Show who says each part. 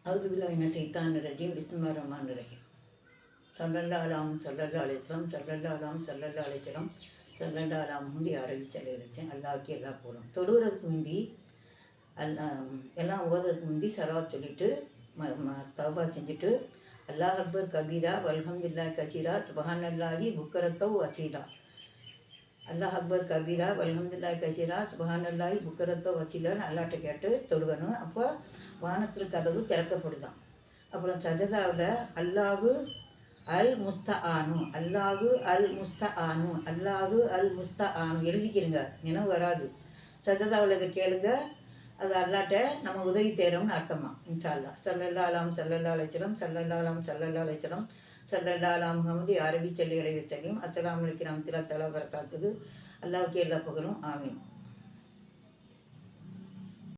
Speaker 1: அவுதுபில்லாஹி மினஷ் ஷைத்தானிர் ரஜீம். பிஸ்மில்லாஹிர் ரஹ்மானிர் ரஹீம். ஸல்லல்லாஹு அலைஹி வஸல்லம் ஸல்லல்லாஹு அலா முந்தி அரபி செலவிச்சேன். அல்லாஹ்க்கு எல்லா போகிறோம். தொழுகிறதுக்கு முந்தி எல்லாம் ஓதுறதுக்கு முந்தி சலவாத் சொல்லிவிட்டு தௌபா செஞ்சுட்டு அல்லாஹ் அக்பர் கபீரா வல்ஹம்துலில்லாஹி கசீரா சுப்ஹானல்லாஹி புக்கரத்தவ் வசீலா. அல்லாஹ் அக்பர் கபீரா வல்ஹம்துலில்லாஹி கசீரா சுப்ஹானல்லாஹி புக்கரத்தவ் வசீலான்னு அல்லாட்ட கேட்டு தொழுகணும். அப்போ வானத்தில் கதவு திறக்கப்படுதான். அப்புறம் சஜதாவில் அல்லாஹு அல் முஸ்தஆனு எழுதிக்கிறங்க, நினைவு வராது. சஜதாவில் இதை கேளுங்க, அது அல்லாட்ட நம்ம உதவி தேரோம்னு அர்த்தமா. இன்ஷா அல்லாஹ். ஸல்லல்லாஹு அலா முஹம்மது அரபி சொல்லி அலைஹி வஸல்லம். அஸ்ஸலாமு அலைக்கும் வரஹ்மத்துல்லாஹி வபரகாத்துஹு. அல்லாஹ்வுக்கு எல்லா புகழும். ஆமீன்.